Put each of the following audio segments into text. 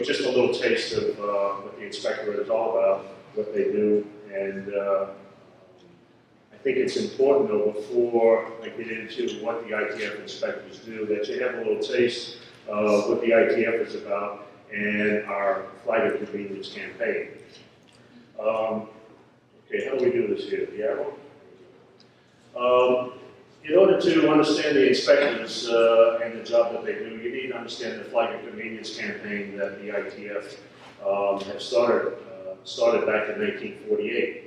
just a little taste of what the Inspectorate is all about, what they do, and I think it's important, though, before I get into what the ITF inspectors do, that you have a little taste of what the ITF is about and our Flag of Convenience campaign. Okay, how do we do this here? The arrow? In order to understand the inspectors and the job that they do, you need to understand the Flag of Convenience campaign that the ITF have started back in 1948.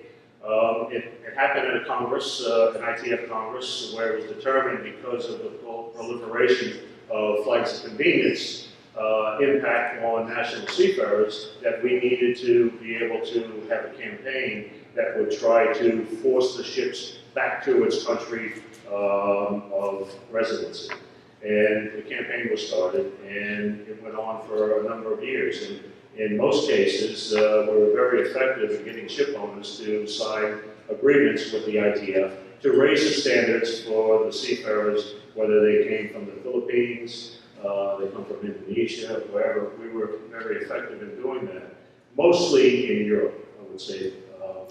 It happened at a Congress, an ITF Congress, where it was determined because of the proliferation of flags of convenience impact on national seafarers that we needed to be able to have a campaign that would try to force the ships back to its country of residency. And the campaign was started, and it went on for a number of years. And in most cases, we were very effective in getting ship owners to sign agreements with the ITF to raise the standards for the seafarers, whether they came from the Philippines, they come from Indonesia, wherever. We were very effective in doing that. Mostly in Europe, I would say,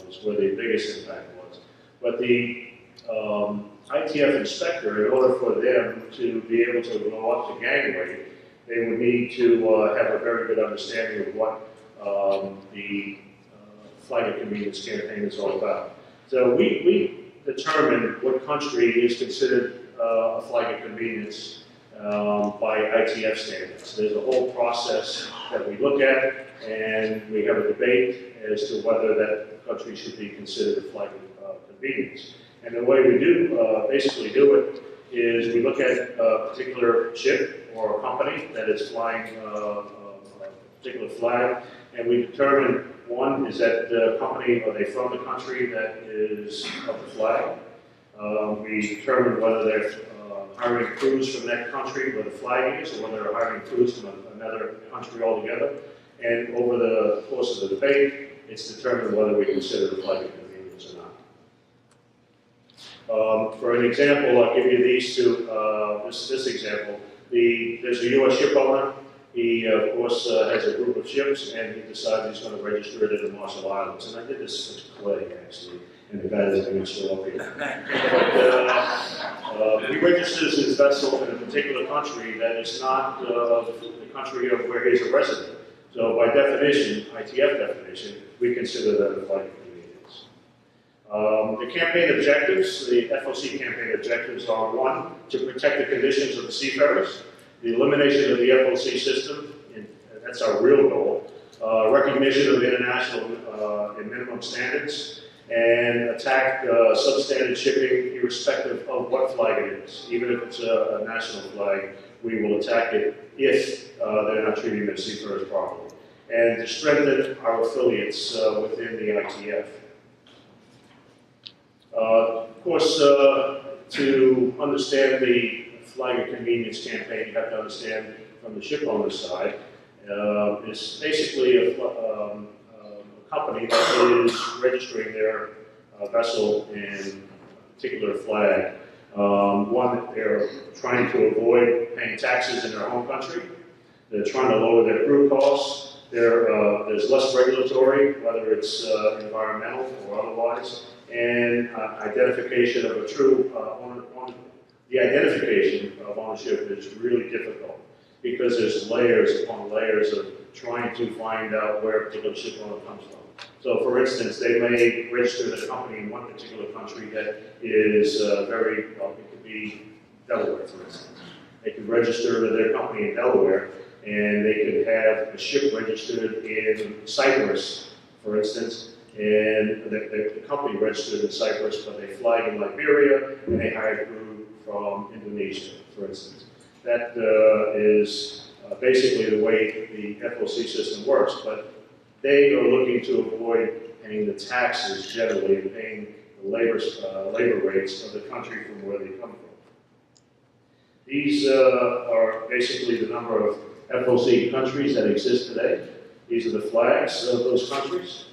is where the biggest impact was. But the ITF inspector, in order for them to be able to go up to gangway, they would need to have a very good understanding of what the Flag of Convenience campaign is all about. So we determine what country is considered a flag of convenience by ITF standards. There's a whole process that we look at, and we have a debate as to whether that country should be considered a flag of convenience. And the way we do basically do it is we look at a particular ship or a company that is flying a particular flag, and we determine, one, is that the company, are they from the country that is of the flag? We determine whether they're hiring crews from that country where the flag is, or whether they're hiring crews from another country altogether. And over the course of the debate, it's determined whether we consider the flag of convenience or not. For an example, I'll give you these two, this example. There's a U.S. ship owner. He, of course, has a group of ships, and he decides he's going to register it in the Marshall Islands. And I did this with Clay, actually, and the guy doesn't even show up here. But, he registers his vessel in a particular country that is not the country of where he's a resident. So by definition, ITF definition, we consider that a flag of convenience. The campaign objectives, the FOC campaign objectives are, one, to protect the conditions of the seafarers, the elimination of the FOC system, and that's our real goal, recognition of international and minimum standards, and attack substandard shipping irrespective of what flag it is. Even if it's a national flag, we will attack it if they're not treating their seafarers properly. And to strengthen our affiliates within the ITF. Of course, to understand the Flag of Convenience campaign, you have to understand from the ship owner side. It's basically a company that is registering their vessel in a particular flag. One, they're trying to avoid paying taxes in their home country. They're trying to lower their crew costs. There's less regulatory, whether it's environmental or otherwise, and identification of a true owner. The identification of ownership is really difficult because there's layers upon layers of trying to find out where a particular ship owner comes from. So, for instance, they may register their company in one particular country that is very, well, it could be Delaware, for instance. They could register their company in Delaware, and they could have a ship registered in Cyprus, for instance, and the company registered in Cyprus, but they fly in Liberia, and they hire a crew from Indonesia, for instance. That is basically the way the FOC system works, but they are looking to avoid paying the taxes generally and paying the labor rates of the country from where they come from. These are basically the number of FOC countries that exist today. These are the flags of those countries.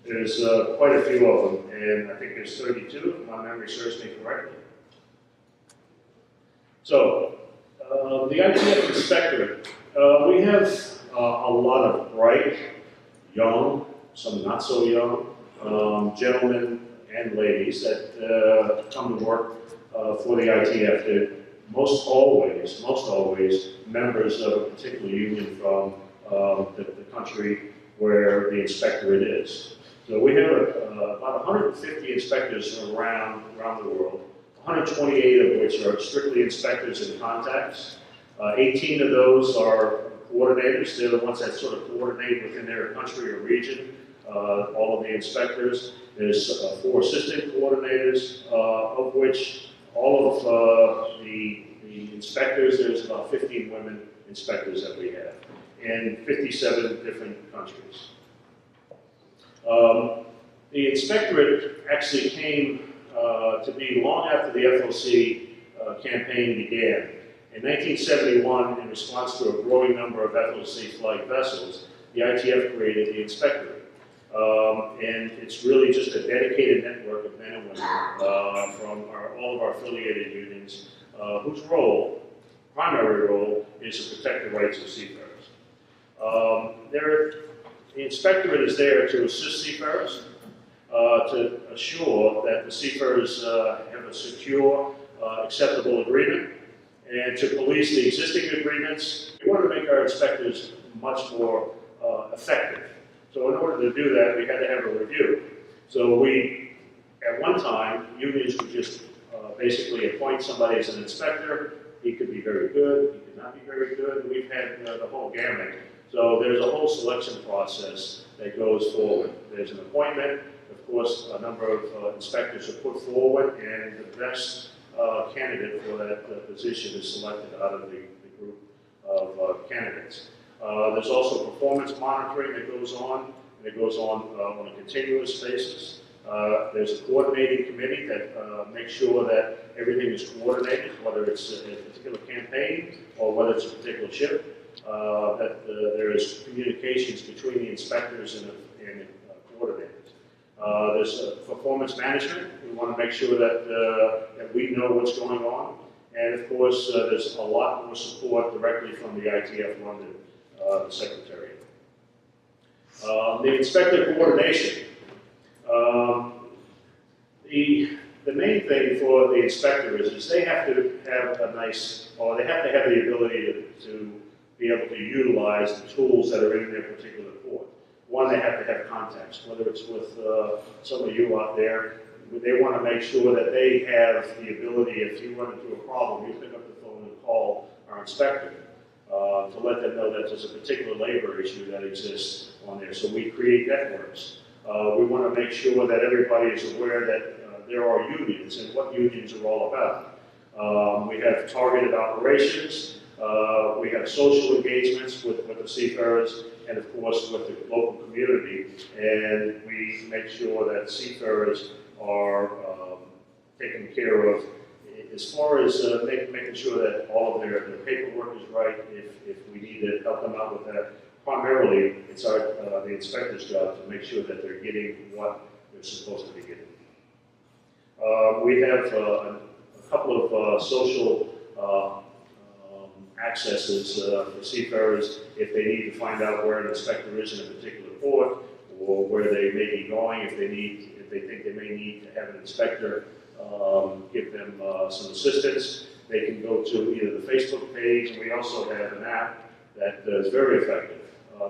There's quite a few of them, and I think there's 32, if my memory serves me correctly. So, the ITF Inspectorate, we have a lot of bright, young, some not so young, gentlemen and ladies that come to work for the ITF. They're most always members of a particular union from the country where the inspectorate is. So we have about 150 inspectors around the world, 128 of which are strictly inspectors and contacts. 18 of those are coordinators. They're the ones that sort of coordinate within their country or region, all of the inspectors. There's 4 assistant coordinators, of which all of the inspectors, there's about 15 women inspectors that we have in 57 different countries. The inspectorate actually came to be long after the FOC campaign began. In 1971, in response to a growing number of FOC flag vessels, the ITF created the Inspectorate. And it's really just a dedicated network of men and women from all of our affiliated unions, whose primary role, is to protect the rights of seafarers. The Inspectorate is there to assist seafarers, to assure that the seafarers have a secure, acceptable agreement, and to police the existing agreements. We want to make our inspectors much more effective. So in order to do that, we had to have a review. So at one time, unions would just basically appoint somebody as an inspector. He could be very good, he could not be very good. We've had the whole gamut. So there's a whole selection process that goes forward. There's an appointment. Of course, a number of inspectors are put forward, and the best candidate for that position is selected out of the group of candidates. There's also performance monitoring that goes on, and it goes on a continuous basis. There's a coordinating committee that makes sure that everything is coordinated, whether it's a particular campaign or whether it's a particular ship, that there is communications between the inspectors and the coordinators. There's performance management. We want to make sure that we know what's going on. And of course, there's a lot more support directly from the ITF London, the Secretariat. The Inspector Coordination. The main thing for the inspectors is they have to have they have to have the ability to be able to utilize the tools that are in their particular port. One, they have to have contacts, whether it's with some of you out there. They want to make sure that they have the ability, if you run into a problem, you pick up the phone and call our inspector to let them know that there's a particular labor issue that exists on there. So we create networks. We want to make sure that everybody is aware that there are unions and what unions are all about. We have targeted operations. We have social engagements with the seafarers and, of course, with the local community. And we make sure that seafarers are taken care of as far as making sure that all of their paperwork is right. If we need to help them out with that, primarily it's the inspector's job to make sure that they're getting what they're supposed to be getting. We have a couple of social accesses for seafarers if they need to find out where an inspector is in a particular port, or where they may be going. If they think they may need to have an inspector give them some assistance, they can go to either the Facebook page, and we also have an app that is very effective.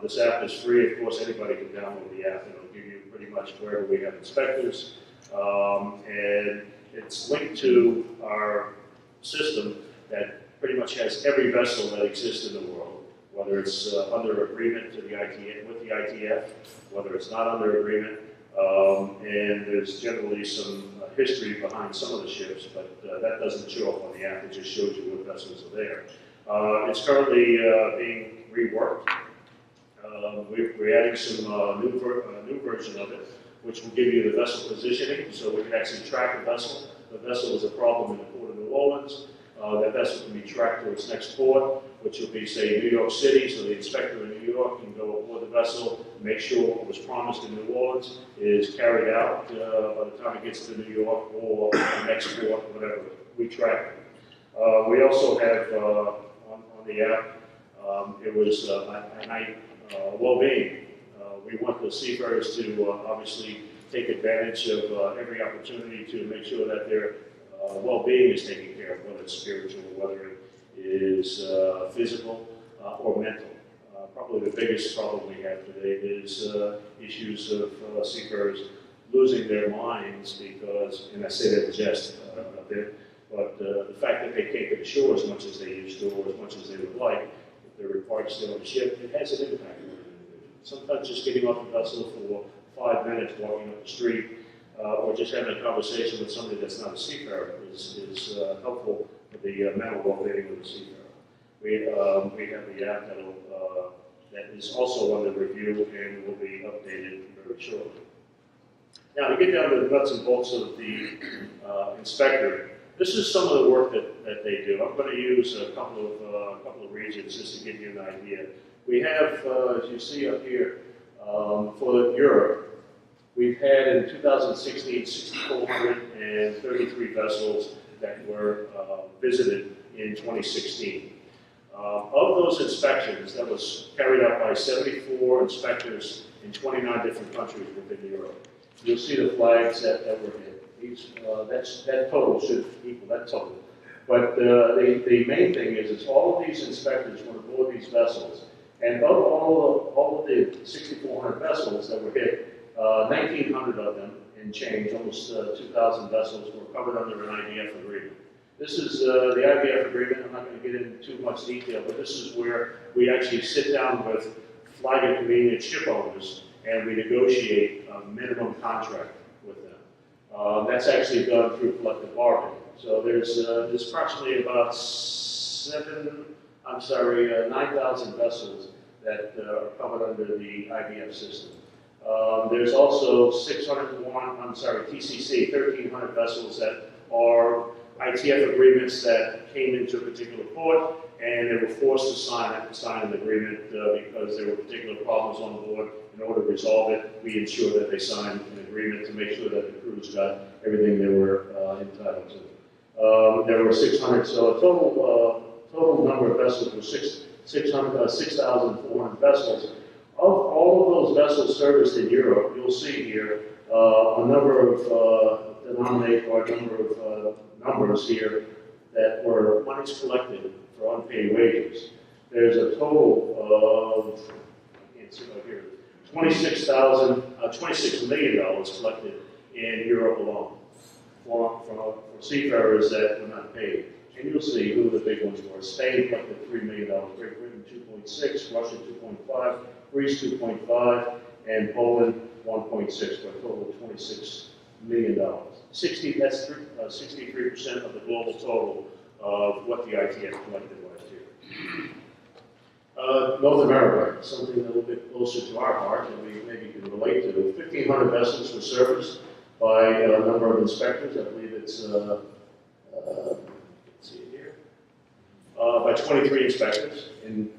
This app is free. Of course, anybody can download the app, and it'll give you pretty much wherever we have inspectors. And it's linked to our system that pretty much has every vessel that exists in the world, whether it's under agreement to the ITF, with the ITF, whether it's not under agreement. And there's generally some history behind some of the ships, but that doesn't show up on the app. It just shows you what vessels are there. It's currently being reworked. We're adding some new version of it, which will give you the vessel positioning, so we can actually track the vessel. The vessel is a problem in the port of New Orleans. That vessel can be tracked to its next port, which will be, say, New York City, so the inspector in New York can go aboard the vessel, make sure what was promised in New Orleans is carried out by the time it gets to New York, or the next port, whatever. We track it. We also have on the app It was well-being. We want the seafarers to obviously take advantage of every opportunity to make sure that their well-being is taken care of, whether it's spiritual, whether it is physical or mental. Probably the biggest problem we have today is issues of seafarers losing their minds because, and I say that in jest a bit, but the fact that they can't get ashore as much as they used to or as much as they would like, if they're required to stay on the ship, it has an impact on them. Sometimes just getting off the vessel for 5 minutes, walking up the street, or just having a conversation with somebody that's not a seafarer is helpful for the mental well-being of the seafarer. We have the app that is also under review and will be updated very shortly. Now, to get down to the nuts and bolts of the inspector, this is some of the work that they do. I'm going to use a couple of regions just to give you an idea. We have, as you see up here, for Europe, we've had in 2016 6,433 vessels that were visited in 2016. Of those inspections, that was carried out by 74 inspectors in 29 different countries within Europe. You'll see the flags that were hit. That total should equal that total. But the main thing is all of these inspectors went aboard these vessels, and of all of the 6,400 vessels that were hit, 1,900 of them and change, almost 2,000 vessels were covered under an ITF agreement. This is the ITF agreement. I'm not going to get into too much detail, but this is where we actually sit down with flag and convenience ship owners and we negotiate a minimum contract with them. That's actually done through collective bargaining. So there's approximately about 9,000 vessels that are covered under the ITF system. There's also TCC, 1,300 vessels that are ITF agreements that came into a particular port, and they were forced to sign an agreement because there were particular problems on board. In order to resolve it, we ensured that they signed an agreement to make sure that the crews got everything they were entitled to. There were 600, so a total number of vessels was 6,400 vessels. Of all of those vessels serviced in Europe, you'll see here a number of numbers here that were monies collected for unpaid wages. There's a total of, I can't see right here, $26 million collected in Europe alone for seafarers that were not paid. And you'll see who the big ones were. Spain collected $3 million, Great Britain 2.6, Russia 2.5, Greece 2.5, and Poland 1.6, for a total of $26 million. That's 63% of the global total of what the ITF collected last year. North America, something a little bit closer to our heart that we maybe can relate to. 1,500 vessels were serviced by a number of inspectors. I believe it's, let's see here, by 23 inspectors. And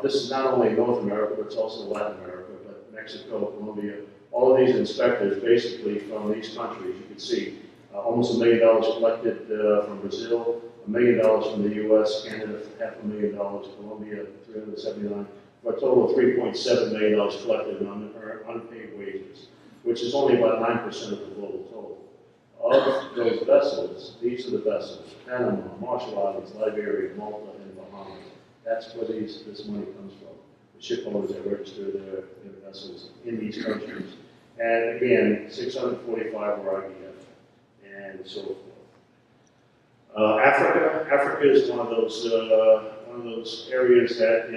this is not only North America, but it's also Latin America, but Mexico, Colombia. All of these inspectors, basically from these countries, you can see almost $1 million collected from Brazil, $1 million from the U.S., Canada, $500,000, Colombia, $379, for a total of $3.7 million collected in unpaid wages, which is only about 9% of the global total. Of those vessels, these are the vessels: Panama, Marshall Islands, Liberia, Malta, and Bahamas. That's where this money comes from. The ship owners that register their vessels in these countries. And again, 645 were ITF, and so forth. Africa is one of those areas that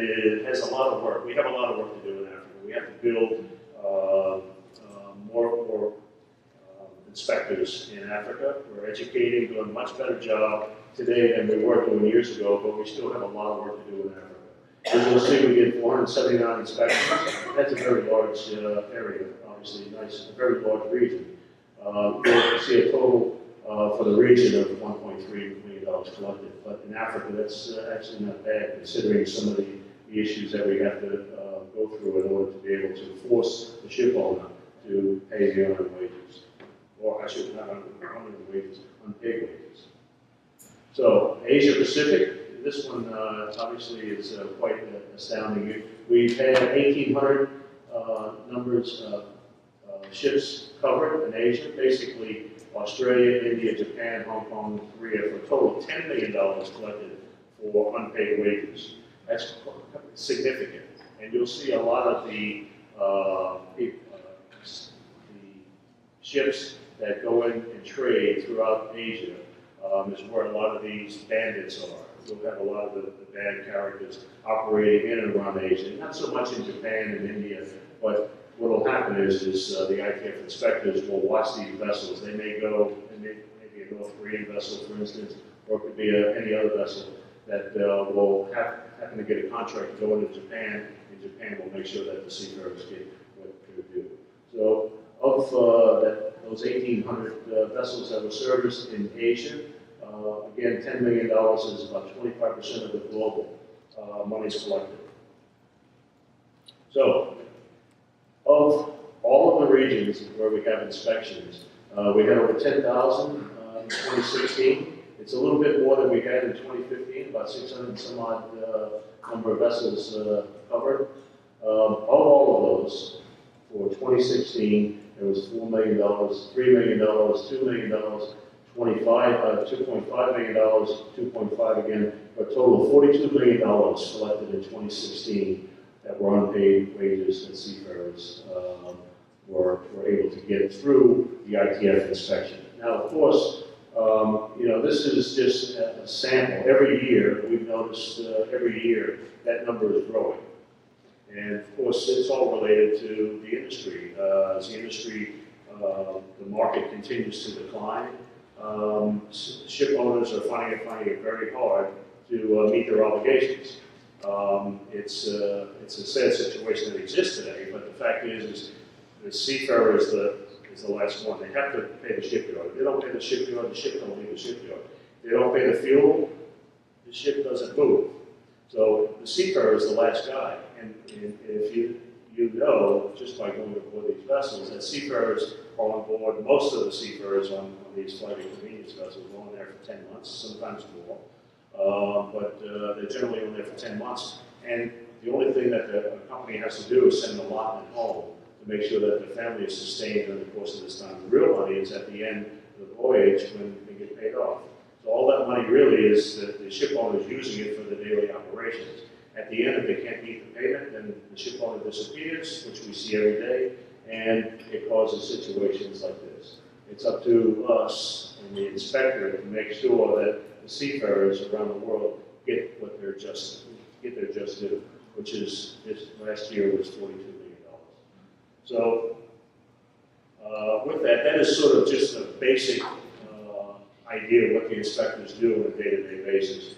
has a lot of work. We have a lot of work to do in Africa. We have to build more inspectors in Africa. We're educating, doing a much better job today than we were doing years ago, but we still have a lot of work to do in Africa. As you'll see, we did 479 inspections. That's a very large area, obviously nice, a very large region. You'll see a total for the region of $1.3 million collected. But in Africa, that's actually not bad, considering some of the issues that we have to go through in order to be able to force the ship owner to pay the unearned wages. Or I should not unearned wages, unpaid wages. So Asia Pacific this one obviously is quite astounding. We've had 1,800 numbers of ships covered in Asia, basically Australia, India, Japan, Hong Kong, Korea, for a total of $10 million collected for unpaid wages. That's significant. And you'll see a lot of the ships that go in and trade throughout Asia is where a lot of these bandits are. You'll have a lot of the bad characters operating in and around Asia. Not so much in Japan and India, but what will happen is the ITF inspectors will watch these vessels. They may go, and maybe a North Korean vessel, for instance, or it could be any other vessel that will happen to get a contract to go into Japan, and Japan will make sure that the seafarers get what they're due. So of those 1,800 vessels that were serviced in Asia, again, $10 million is about 25% of the global monies collected. So, of all of the regions where we have inspections, we had over 10,000 in 2016. It's a little bit more than we had in 2015, about 600 and some odd number of vessels covered. Of all of those, for 2016, there was $4 million, $3 million, $2 million, $2.5 million, 2.5 again, for a total of $42 million collected in 2016 that were unpaid wages that seafarers were able to get through the ITF inspection. Now, of course, this is just a sample. Every year, we've noticed every year that number is growing. And of course, it's all related to the industry. As the industry, the market continues to decline, ship owners are finding it very hard to meet their obligations. It's a sad situation that exists today, but the fact is the seafarer is the last one. They have to pay the shipyard. If they don't pay the shipyard, the ship don't leave the shipyard. If they don't pay the fuel, the ship doesn't move. So the seafarer is the last guy. And if you know, just by going aboard these vessels, that seafarers are on board, most of the seafarers on these flight and convenience vessels are on there for 10 months, sometimes more. But they're generally on there for 10 months. And the only thing that the company has to do is send an allotment home to make sure that the family is sustained during the course of this time. The real money is at the end of the voyage when they get paid off. So all that money really is the ship owner is using it for the daily operations. At the end, if they can't meet the payment, then the ship owner disappears, which we see every day, and it causes situations like this. It's up to us and the inspector to make sure that the seafarers around the world get what their just due, which is this last year was $42 million. So with that is sort of just a basic idea of what the inspectors do on a day-to-day basis.